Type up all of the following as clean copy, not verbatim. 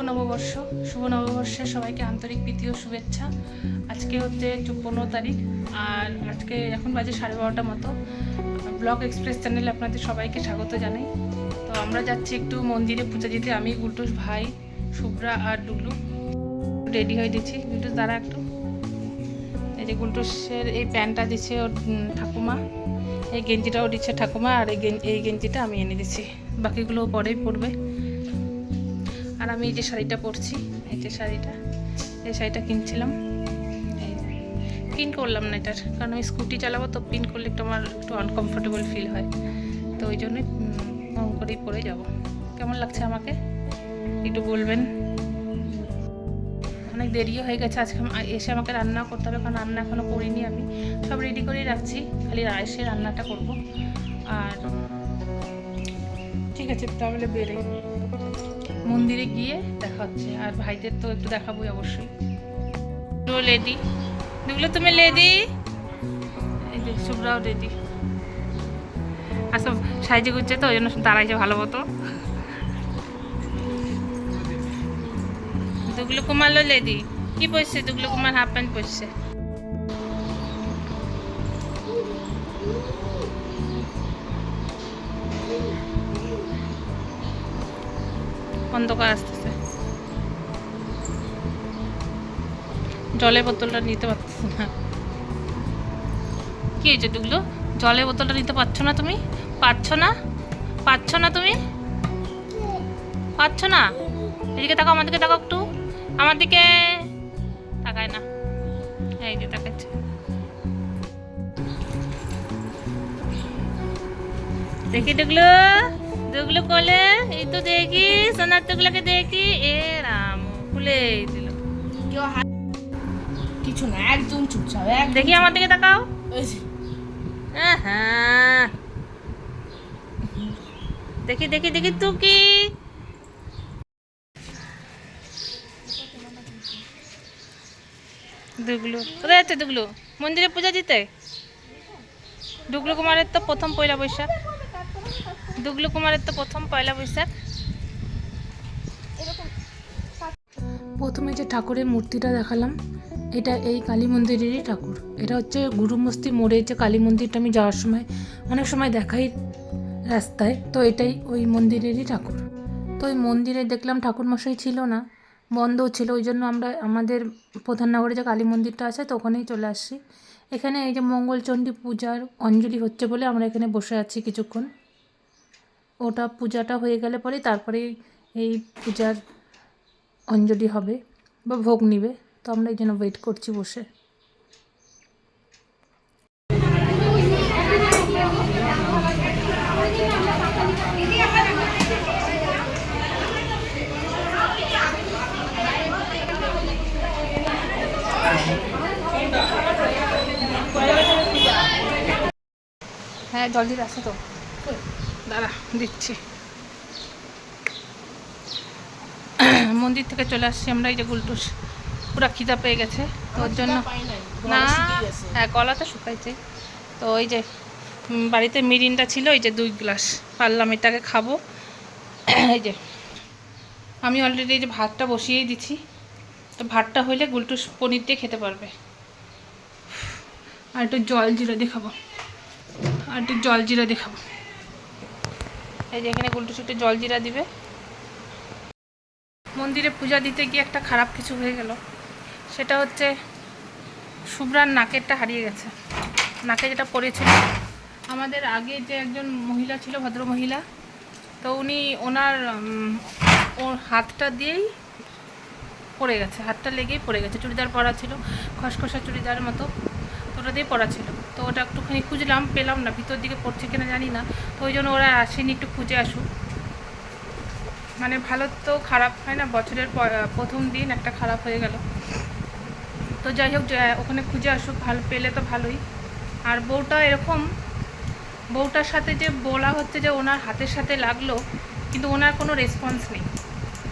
নববর্ষ, শুভ নববর্ষে সবাইকে আন্তরিক প্রীতি ও শুভেচ্ছা। আজকে হচ্ছে 15 তারিখ, আর আজকে এখন বাজে 12:30 মতো। ব্লগ এক্সপ্রেস চ্যানেলে আপনাদের সবাইকে স্বাগত জানাই। তো আমরা যাচ্ছি একটু মন্দিরে পূজা দিতে। আমি, গুলটুস ভাই, শুভ্রা আর ডুগলু রেডি হয়ে দিচ্ছি। গুলটুস দাঁড়া একটু। এই যে গুলটুসের এই প্যান্টটা দিচ্ছে ওর ঠাকুমা, এই গেঞ্জিটাও দিচ্ছে ঠাকুমা, আর এই গেঞ্জিটা আমি এনে দিচ্ছি, বাকিগুলো পরেই পরবে। আর আমি এই যে শাড়িটা পরছি, এই যে শাড়িটা, এই শাড়িটা কিনছিলাম, এই পিন করলাম না এটার, কারণ আমি স্কুটি চালাবো, তো পিন করলে একটু আমার একটু আনকমফোর্টেবল ফিল হয়, তো ওই জন্যই মন করেই পরে যাব। কেমন লাগছে আমাকে একটু বলবেন। অনেক দেরিও হয়ে গেছে আজকে, এসে আমাকে রান্না করতে হবে, কারণ রান্না এখনও করিনি। আমি সব রেডি করেই রাখছি, খালি এসে রান্নাটা করব। আর ঠিক আছে, তাহলে বেরোই, মন্দিরে গিয়ে দেখা হচ্ছে। আর ভাইদের তো একটু দেখাবোই অবশ্যই। তো লেডি দেখলো তুমি, লেডি এই যে শুভ্রাও রেডি, আর সব সাইজে গুজছে, তো ওই জন্য দাঁড়াইছে ভালো মতো। দুগলু কুমারও লেডি, কি পরছে দুগলু কুমার? হাফ প্যান্ট পরছে। অন্ধকার আসতেছে, জলের বোতলটা নিতে পারছি না। কি হয়েছে ডুগলু? জলের বোতলটা নিতে পারছো না তুমি? পারছো না? পারছো না তুমি? পারছো না? এদিকে তাকাও, আমার দিকে তাকাও একটু, আমার দিকে তাকায় না, এই যে তাকাচ্ছে। দেখি ডুগলু, ডুগলু কোলে, এই তো দেখি সোনার টুকলাকে দেখি। এ রাম, খুলে দিল। কিছু না, একদম চুপচাপ। দেখি আমার দিকে তাকাও। হ্যাঁ, দেখি দেখি দেখি, তুই কি দুগলু কোথায় যাচ্ছে? দুগলু মন্দিরে পূজা দিতে। দুগলু কুমারের তো প্রথম পয়লা বৈশাখ, দুগলু কুমারের তো প্রথম পয়লা বৈশাখ। প্রথমে যে ঠাকুরের মূর্তিটা দেখালাম, এটা এই কালী মন্দিরেরই ঠাকুর। এটা হচ্ছে গুরুমস্তি মোড়ে যে কালী মন্দিরটা আমি যাওয়ার সময় অনেক সময় দেখাই রাস্তায়, তো এটাই ওই মন্দিরেরই ঠাকুর। তো ওই মন্দিরে দেখলাম ঠাকুরমশাই ছিল না, বন্ধও ছিল, ওই জন্য আমরা আমাদের প্রধাননগরে যে কালী মন্দিরটা আছে তো ওখানেই চলে আসছি। এখানে এই যে মঙ্গলচণ্ডী পূজার অঞ্জলি হচ্ছে বলে আমরা এখানে বসে আছি কিছুক্ষণ। ওটা পূজাটা হয়ে গেলে পরে তারপরে এই পূজার অঞ্জলি হবে বা ভোগ নিবে, তো আমরা এই জন্য ওয়েট করছি বসে। হ্যাঁ, জলদি আসো তো, দাঁড়া দিচ্ছি। মন্দির থেকে চলে আসছি আমরা, এই যে গুলটুস পুরা খিদা পেয়ে গেছে, তো ওর জন্য না, হ্যাঁ গলা তো শুকাইছে। তো ওই যে বাড়িতে মিরিন্ডা ছিল, এই যে 2 গ্লাস পারলাম, এটাকে খাবো। এই যে আমি অলরেডি এই যে ভাতটা বসিয়েই দিচ্ছি, তো ভাতটা হইলে গুলটুস পনির দিয়ে খেতে পারবে। আর একটু জল জিরা দিয়ে খাবো, আর একটু জল জিরা দিয়ে খাবো। এই যে এখানে গুলটুস একটু জল জিরা দিবে। মন্দিরে পূজা দিতে গিয়ে একটা খারাপ কিছু হয়ে গেল, সেটা হচ্ছে শুভ্রার নাকেরটা হারিয়ে গেছে। নাকে যেটা পড়েছিল, আমাদের আগে যে একজন মহিলা ছিল, ভদ্র মহিলা, তো উনি ওর হাতটা দিয়েই পড়ে গেছে, হাতটা লেগেই পড়ে গেছে। চুড়িদার পরা ছিল, খসখসা চুড়িদারের মতো, তো ওটা দিয়ে পরা ছিল। তো ওটা একটুখানি খুঁজলাম, পেলাম না, ভিতর দিকে পড়ছে কিনা জানি না, তো ওই জন্য ওরা আসেনি, একটু খুঁজে আসুক। মানে ভালো তো খারাপ হয় না, বছরের প্রথম দিন একটা খারাপ হয়ে গেল। তো যাই হোক, ওখানে খুঁজে আসুক, ভালো পেলে তো ভালোই। আর বউটা এরকম, বউটার সাথে যে বলা হচ্ছে যে ওনার হাতের সাথে লাগলো, কিন্তু ওনার কোনো রেসপন্স নেই।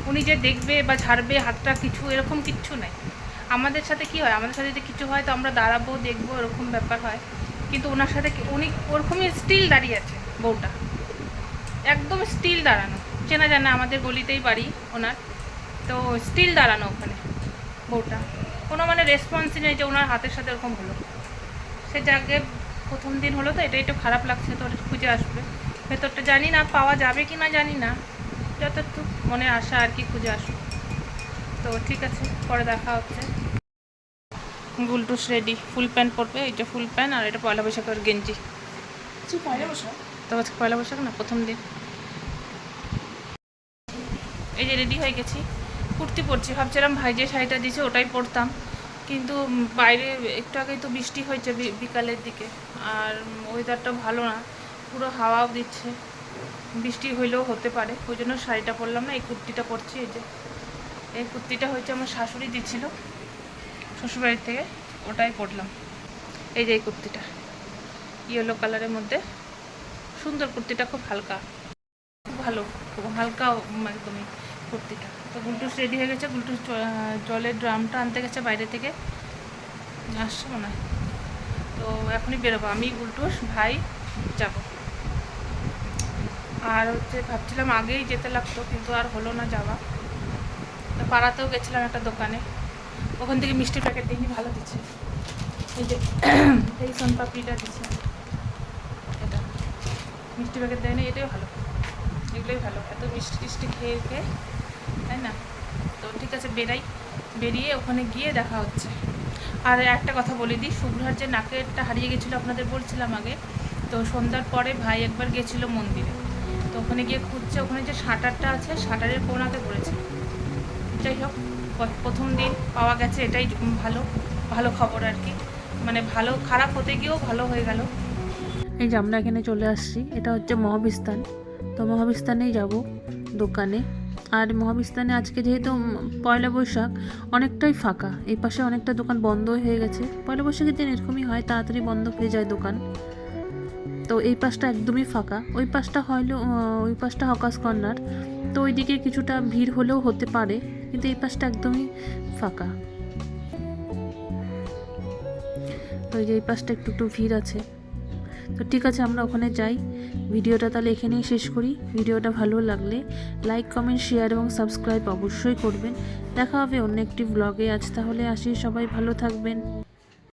উনি যে দেখবে বা ঝাড়বে হাতটা, কিছু এরকম কিচ্ছু নাই। আমাদের সাথে কি হয়, আমাদের সাথে যদি কিছু হয় তো আমরা দাঁড়াবো, দেখবো, এরকম ব্যাপার হয়। কিন্তু ওনার সাথে উনি ওরকমই স্টিল দাঁড়িয়ে আছে, বউটা একদম স্টিল দাঁড়ানো। চেনা জানা, আমাদের গলিতেই বাড়ি ওনার। তো স্টিল দাঁড়ানো ওখানে বউটা, কোনো মানে রেসপন্সই নেই যে ওনার হাতের সাথে এরকম হলো। সে যাকে প্রথম দিন হলো তো এটা একটু খারাপ লাগছে, তো খুঁজে আসবে ভেতরটা, জানি না পাওয়া যাবে কি না জানি না, যতটুকু মনে আশা আর কি খুঁজে আসবে। তো ঠিক আছে, পরে দেখা হচ্ছে। গুলটুস রেডি, ফুল প্যান্ট পরবে, এটা ফুল প্যান্ট আর এটা পয়লা বৈশাখের গেঞ্জি। পয়লা বৈশাখ তো আজকে পয়লা বৈশাখ না, প্রথম দিন। এই যে রেডি হয়ে গেছি, কুর্তি পরছি, ভাবছিলাম ভাই যে শাড়িটা দিয়েছে ওটাই পরতাম, কিন্তু বাইরে একটু আগেই তো বৃষ্টি হয়েছে বিকালের দিকে, আর ওয়েদারটা ভালো না, পুরো হাওয়াও দিচ্ছে, বৃষ্টি হইলেও হতে পারে, ওই জন্য শাড়িটা পরলাম না, এই কুর্তিটা পরছি। এই যে এই কুর্তিটা হচ্ছে আমার শাশুড়ি দিচ্ছিল শ্বশুরবাড়ির থেকে, ওটাই পরলাম। এই যে এই কুর্তিটা ইয়েলো কালারের মধ্যে, সুন্দর কুর্তিটা, খুব হালকা, খুব ভালো, খুব হালকা একদমই কুর্তিটা। তো গুলটুস রেডি হয়ে গেছে, গুলটুস জলের ড্রামটা আনতে গেছে বাইরে থেকে, আসছে মনে হয়। তো এখনই বেরোবো, আমি গুলটুস ভাই যাব। আর হচ্ছে ভাবছিলাম আগেই যেতে লাগতো, কিন্তু আর হলো না যাওয়া। তো পাড়াতেও গেছিলাম একটা দোকানে, ওখান থেকে মিষ্টির প্যাকেট দেখি ভালো দিচ্ছে, এই যে এই সোনপাপড়িটা দিচ্ছে, এটা মিষ্টি প্যাকেট দেয় না, এটাই ভালো, এগুলোই ভালো, এত মিষ্টি টিষ্টি খেয়ে খেয়ে, তাই না? তো ঠিক আছে, বেরিয়ে ওখানে গিয়ে দেখা হচ্ছে। আর একটা কথা বলে দিই, শুভ্রার যে নাকেরটা হারিয়ে গেছিলো আপনাদের বলছিলাম আগে, তো সন্ধ্যার পরে ভাই একবার গেছিলো মন্দিরে, তো ওখানে গিয়ে খুঁজছে, ওখানে যে শাটারটা আছে শাটারের কোণাতে পড়েছে। যাই হোক, প্রথম দিন পাওয়া গেছে, এটাই ভালো, ভালো খবর আর কি, মানে ভালো, খারাপ হতে গিয়েও ভালো হয়ে গেল। এই যে আমরা এখানে চলে আসছি, এটা হচ্ছে মহাবিস্তান, তো মহাবিস্তানেই যাব দোকানে। আর মহাবিস্তানে আজকে যেহেতু পয়লা বৈশাখ, অনেকটাই ফাঁকা, এই পাশে অনেকটা দোকান বন্ধ হয়ে গেছে, পয়লা বৈশাখের দিন এরকমই হয়, তাড়াতাড়ি বন্ধ হয়ে যায় দোকান। তো এই পাশটা একদমই ফাঁকা, ওই পাশটা ওই পাশটা হকার্স কর্নার, তো ওইদিকে কিছুটা ভিড় হলেও হতে পারে, কিন্তু এই পাশটা একদমই ফাঁকা। তো এই যে এই পাশটা একটু একটু ভিড় আছে। তো ঠিক আছে, আমরা ওখানে যাই। ভিডিওটা তাহলে এখানেই শেষ করি। ভিডিওটা ভালো লাগলে লাইক, কমেন্ট, শেয়ার এবং সাবস্ক্রাইব অবশ্যই করবেন। দেখা হবে অন্য একটি ব্লগে। আজ তাহলে আসি, সবাই ভালো থাকবেন।